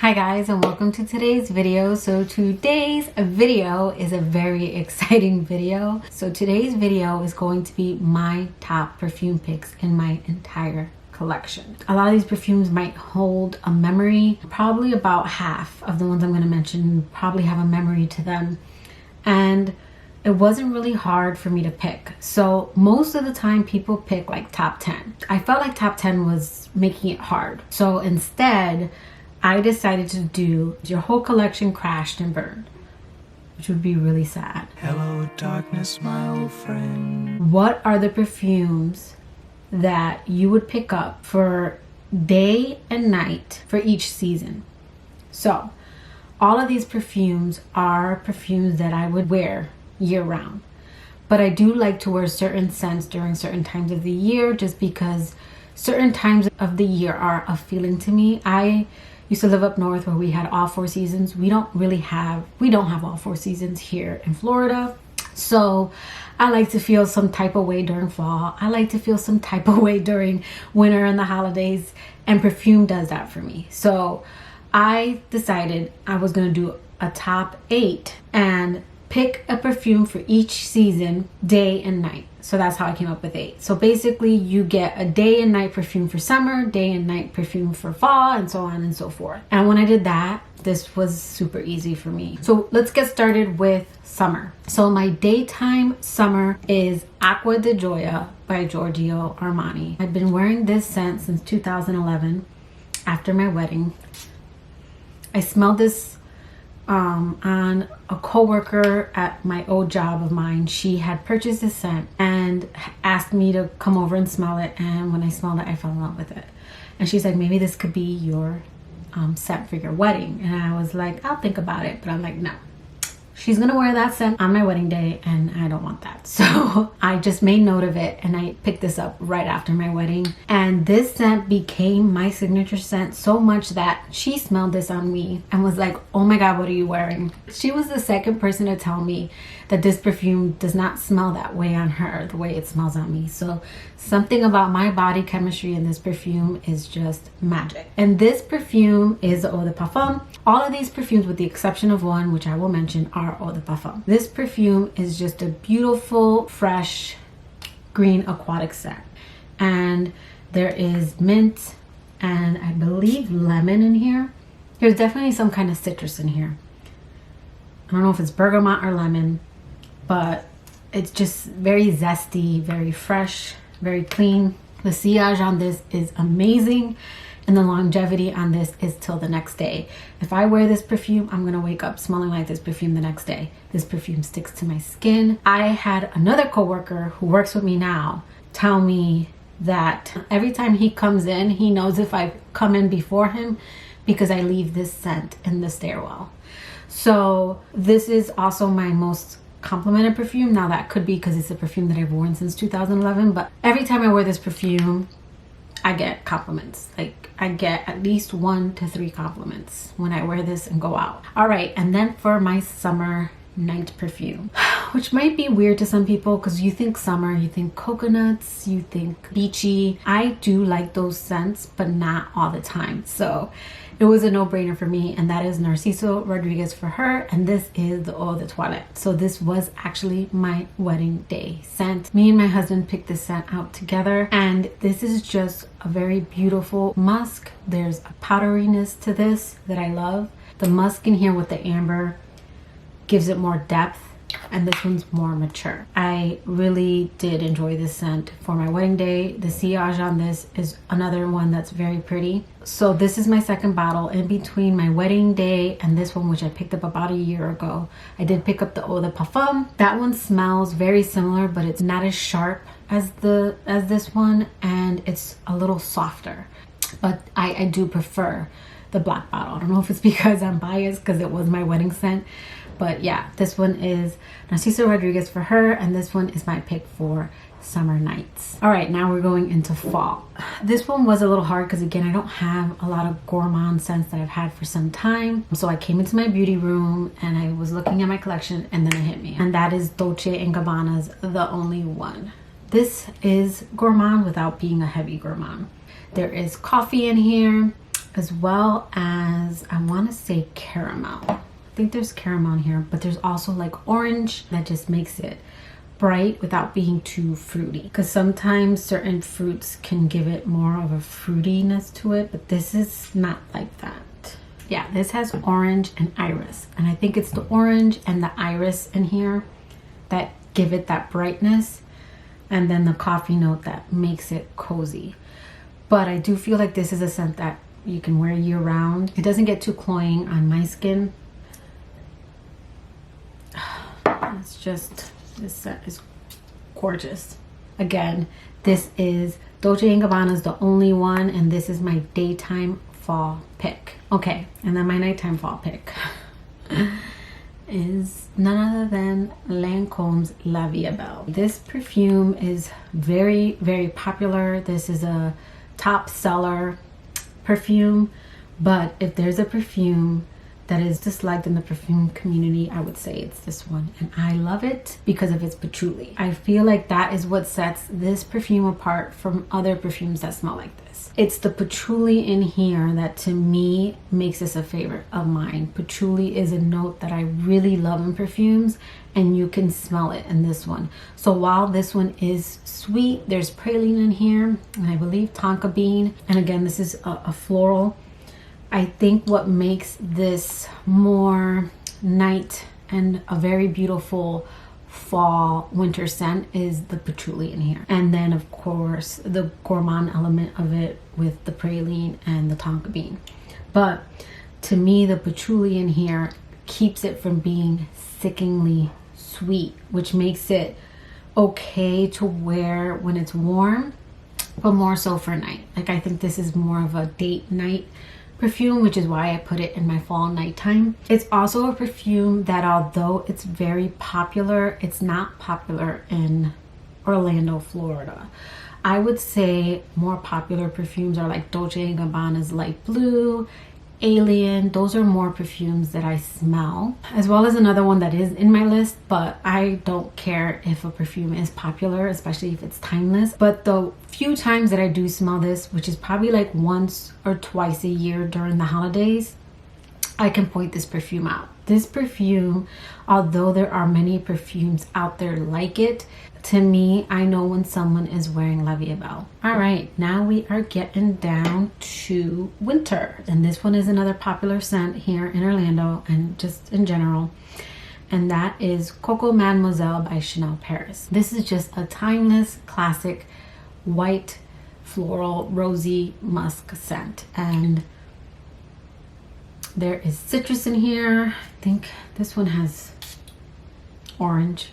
Hi guys, and welcome to today's video. So today's video is a very exciting video. So today's video is going to be my top perfume picks in my entire collection. A lot of these perfumes might hold a memory. Probably about half of the ones I'm going to mention probably have a memory to them. And it wasn't really hard for me to pick. So most of the time people pick like top 10. I felt like top 10 was making it hard. So instead, I decided to do your whole collection crashed and burned, which would be really sad. Hello darkness, my old friend. What are the perfumes that you would pick up for day and night for each season? So all of these perfumes are perfumes that I would wear year round, but I do like to wear certain scents during certain times of the year, just because certain times of the year are a feeling to me. I used to live up north where we had all four seasons. We don't have all four seasons here in Florida. So I like to feel some type of way during fall. I like to feel some type of way during winter and the holidays, and perfume does that for me. So I decided I was gonna do a top 8 and pick a perfume for each season, day and night. So that's how I came up with 8. So basically you get a day and night perfume for summer, day and night perfume for fall, and so on and so forth. And when I did that, this was super easy for me. So let's get started with summer. So my daytime summer is Acqua de Gioia by Giorgio Armani. I've been wearing this scent since 2011 after my wedding. I smelled this on a coworker at my old job of mine. She had purchased this scent and asked me to come over and smell it, and when I smelled it I fell in love with it. And she's like, maybe this could be your scent for your wedding. And I was like, I'll think about it, but I'm like, no, she's gonna wear that scent on my wedding day and I don't want that. So I just made note of it and I picked this up right after my wedding, and this scent became my signature scent so much that she smelled this on me and was like, oh my god, what are you wearing? She was the second person to tell me that this perfume does not smell that way on her the way it smells on me. So something about my body chemistry in this perfume is just magic. And this perfume is Eau de Parfum. All of these perfumes, with the exception of one, which I will mention, are Eau de Parfum. This perfume is just a beautiful, fresh, green aquatic scent. And there is mint and I believe lemon in here. There's definitely some kind of citrus in here. I don't know if it's bergamot or lemon, but it's just very zesty, very fresh, very clean. The sillage on this is amazing, and the longevity on this is till the next day. If I wear this perfume, I'm gonna wake up smelling like this perfume the next day. This perfume sticks to my skin. I had another coworker who works with me now tell me that every time he comes in, he knows if I've come in before him because I leave this scent in the stairwell. So this is also my most complimented perfume. Now that could be because it's a perfume that I've worn since 2011, but every time I wear this perfume I get compliments. Like I get at least 1 to 3 compliments when I wear this and go out. All right, and then for my summer night perfume, which might be weird to some people because you think summer, you think coconuts, you think beachy. I do like those scents, but not all the time. So it was a no-brainer for me, and that is Narciso Rodriguez for her, and this is the Eau de Toilette. So this was actually my wedding day scent. Me and my husband picked this scent out together, and this is just a very beautiful musk. There's a powderiness to this that I love. The musk in here with the amber gives it more depth, and this one's more mature. I really did enjoy this scent for my wedding day. The sillage on this is another one that's very pretty. So this is my second bottle. In between my wedding day and this one, which I picked up about a year ago, I did pick up the Eau de Parfum. That one smells very similar, but it's not as sharp as this one, and it's a little softer. But I do prefer the black bottle. I don't know if it's because I'm biased because it was my wedding scent, but yeah, this one is Narciso Rodriguez for her, and this one is my pick for summer nights. All right, now we're going into fall. This one was a little hard because again, I don't have a lot of gourmand scents that I've had for some time. So I came into my beauty room and I was looking at my collection, and then it hit me, and that is Dolce & Gabbana's The Only One. This is gourmand without being a heavy gourmand. There is coffee in here, as well as, I want to say caramel. I think there's caramel in here, but there's also like orange that just makes it bright without being too fruity, because sometimes certain fruits can give it more of a fruitiness to it, but this is not like that. Yeah, this has orange and iris, and I think it's the orange and the iris in here that give it that brightness, and then the coffee note that makes it cozy. But I do feel like this is a scent that you can wear year round. It doesn't get too cloying on my skin. It's just, this scent is gorgeous. Again, this is Dolce & Gabbana's The Only One, and this is my daytime fall pick. Okay, and then my nighttime fall pick is none other than Lancôme's La Vie Belle. This perfume is very, very popular. This is a top seller perfume, but if there's a perfume that is disliked in the perfume community, I would say it's this one, and I love it because of its patchouli. I feel like that is what sets this perfume apart from other perfumes that smell like this. It's the patchouli in here that to me makes this a favorite of mine. Patchouli is a note that I really love in perfumes, and you can smell it in this one. So while this one is sweet, there's praline in here, and I believe tonka bean, and again, this is a floral. I think what makes this more night and a very beautiful fall winter scent is the patchouli in here, and then of course the gourmand element of it with the praline and the tonka bean. But to me, the patchouli in here keeps it from being sickeningly sweet, which makes it okay to wear when it's warm, but more so for night. Like, I think this is more of a date night perfume, which is why I put it in my fall nighttime. It's also a perfume that, although it's very popular, it's not popular in Orlando, Florida. I would say more popular perfumes are like Dolce & Gabbana's Light Blue, Alien. Those are more perfumes that I smell, as well as another one that is in my list, but I don't care if a perfume is popular, especially if it's timeless. But the few times that I do smell this, which is probably like once or twice a year during the holidays, I can point this perfume out. This perfume, although there are many perfumes out there like it, to me, I know when someone is wearing La Vie Belle. All right, now we are getting down to winter. And this one is another popular scent here in Orlando and just in general. And that is Coco Mademoiselle by Chanel Paris. This is just a timeless, classic, white, floral, rosy musk scent. And there is citrus in here. I think this one has orange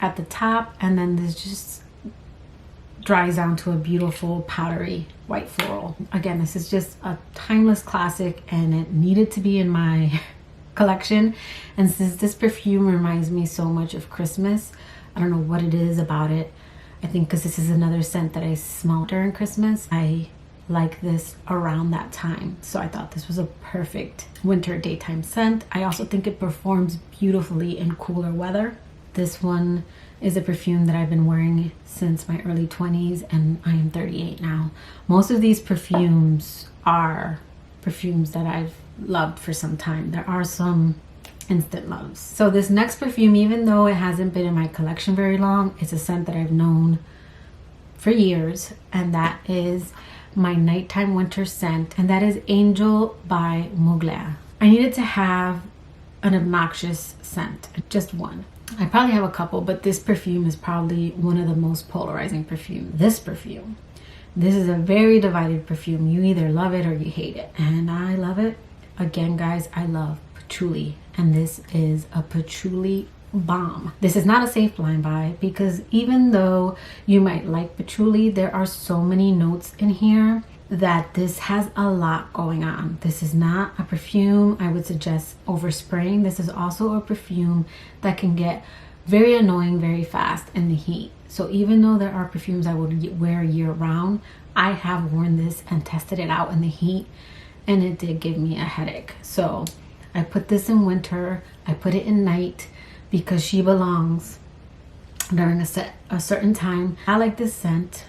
at the top, and then this just dries down to a beautiful powdery white floral. Again, this is just a timeless classic, and it needed to be in my collection. And since this perfume reminds me so much of Christmas, I don't know what it is about it. I think because this is another scent that I smell during Christmas, I like this around that time, so I thought this was a perfect winter daytime scent. I also think it performs beautifully in cooler weather. This one is a perfume that I've been wearing since my early 20s, and I am 38 now. Most of these perfumes are perfumes that I've loved for some time. There are some instant loves. So this next perfume, even though it hasn't been in my collection very long, it's a scent that I've known for years, and that is my nighttime winter scent, and that is Angel by Mugler. I needed to have an obnoxious scent, just one. I probably have a couple, but this perfume is probably one of the most polarizing perfumes. This is a very divided perfume. You either love it or you hate it, and I love it. Again, guys, I love patchouli, and this is a patchouli bomb. This is not a safe blind buy, because even though you might like patchouli, there are so many notes in here that this has a lot going on. This is not a perfume I would suggest overspraying. This is also a perfume that can get very annoying very fast in the heat. So even though there are perfumes I would wear year round, I have worn this and tested it out in the heat, and it did give me a headache. So I put this in winter, I put it in night, because she belongs during a certain time. I like this scent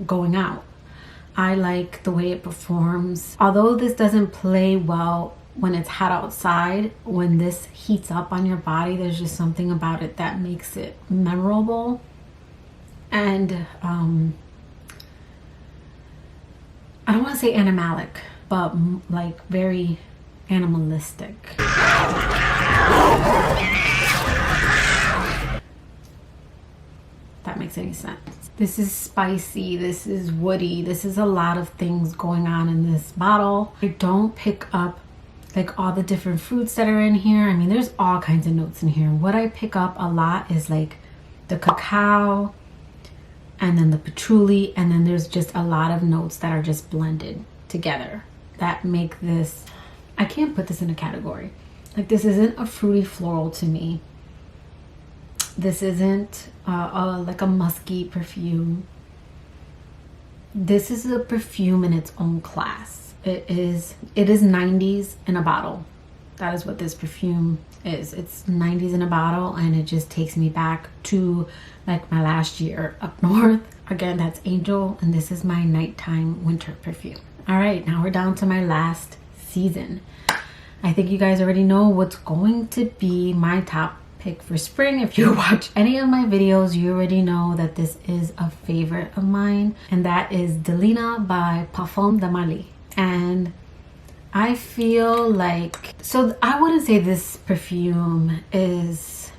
going out. I like the way it performs. Although this doesn't play well when it's hot outside, when this heats up on your body, there's just something about it that makes it memorable. And I don't want to say animalic, but like very animalistic. That makes any sense. This is spicy, this is woody, this is a lot of things going on in this bottle. I don't pick up like all the different fruits that are in here. I mean, there's all kinds of notes in here. What I pick up a lot is like the cacao and then the patchouli, and then there's just a lot of notes that are just blended together that make this, I can't put this in a category. Like, this isn't a fruity floral to me. This isn't like a musky perfume. This is a perfume in its own class. It is 90s in a bottle. That is what this perfume is. It's 90s in a bottle, and it just takes me back to like my last year up north. Again, that's Angel, and this is my nighttime winter perfume. All right, now we're down to my last season. I think you guys already know what's going to be my top pick for spring. If you watch any of my videos, you already know that this is a favorite of mine, and that is Delina by Perfumes de Mali. And I feel like, so I wouldn't say this perfume is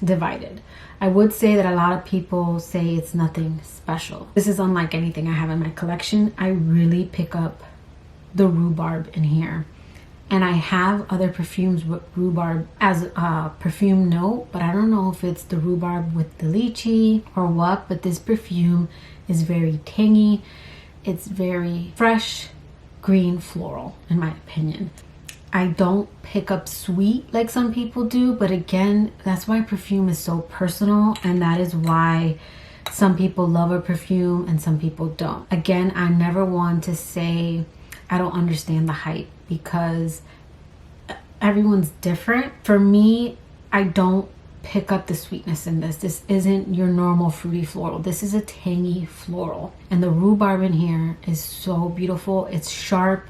divided. I would say that a lot of people say it's nothing special. This is unlike anything I have in my collection. I really pick up the rhubarb in here. And I have other perfumes with rhubarb as a perfume note, but I don't know if it's the rhubarb with the lychee or what, but this perfume is very tangy. It's very fresh, green floral, in my opinion. I don't pick up sweet like some people do, but again, that's why perfume is so personal, and that is why some people love a perfume and some people don't. Again, I never want to say I don't understand the hype, because everyone's different. For me, I don't pick up the sweetness in this. This isn't your normal fruity floral. This is a tangy floral, and the rhubarb in here is so beautiful. It's sharp.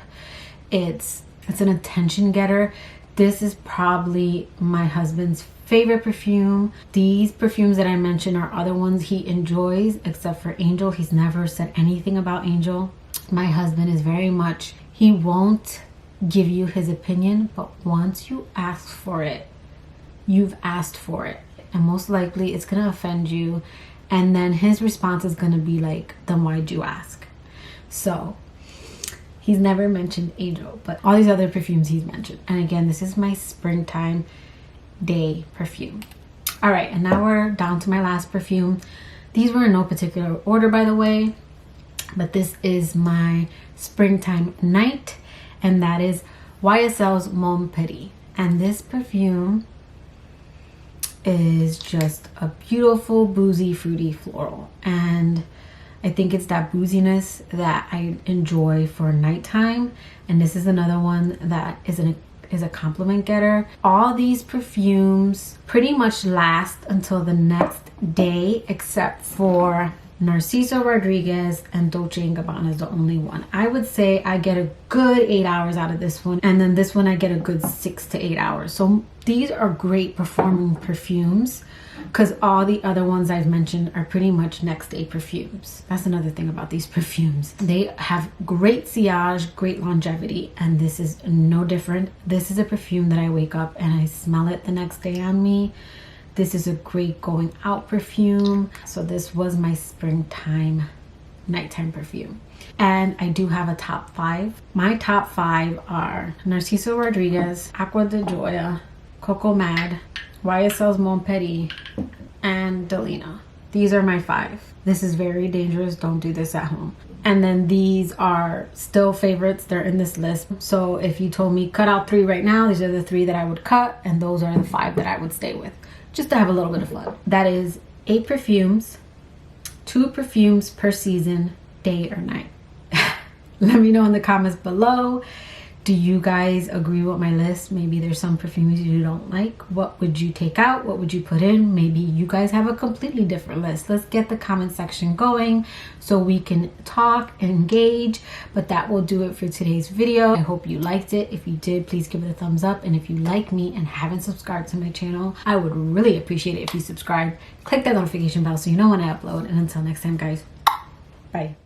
It's an attention getter. This is probably my husband's favorite perfume. These perfumes that I mentioned are other ones he enjoys, except for Angel. He's never said anything about Angel. My husband is very much, he won't give you his opinion, but once you ask for it, you've asked for it, and most likely it's gonna offend you, and then his response is gonna be like, then why'd you ask? So he's never mentioned Angel, but all these other perfumes he's mentioned. And again, this is my springtime day perfume. All right, and now we're down to my last perfume. These were in no particular order, by the way, but this is my springtime night, and that is YSL's Mon Paris. And this perfume is just a beautiful, boozy, fruity floral. And I think it's that booziness that I enjoy for nighttime. And this is another one that is a compliment getter. All these perfumes pretty much last until the next day, except for Narciso Rodriguez and Dolce & Gabbana The Only One. I would say I get a good 8 hours out of this one, and then this one I get a good 6 to 8 hours. So these are great performing perfumes, because all the other ones I've mentioned are pretty much next day perfumes. That's another thing about these perfumes. They have great sillage, great longevity, and this is no different. This is a perfume that I wake up and I smell it the next day on me. This is a great going out perfume. So this was my springtime nighttime perfume. And I do have a top 5. My top 5 are Narciso Rodriguez, Acqua de Gioia, Coco Mad, YSL's Mon Paris, and Delina. These are my 5. This is very dangerous. Don't do this at home. And then these are still favorites. They're in this list. So if you told me cut out 3 right now, these are the 3 that I would cut, and those are the 5 that I would stay with, just to have a little bit of fun. That is 8 perfumes, 2 perfumes per season, day or night. Let me know in the comments below. Do you guys agree with my list? Maybe there's some perfumes you don't like. What would you take out? What would you put in? Maybe you guys have a completely different list. Let's get the comment section going so we can talk and engage. But that will do it for today's video. I hope you liked it. If you did, please give it a thumbs up. And if you like me and haven't subscribed to my channel, I would really appreciate it if you subscribe. Click that notification bell so you know when I upload. And until next time, guys, bye.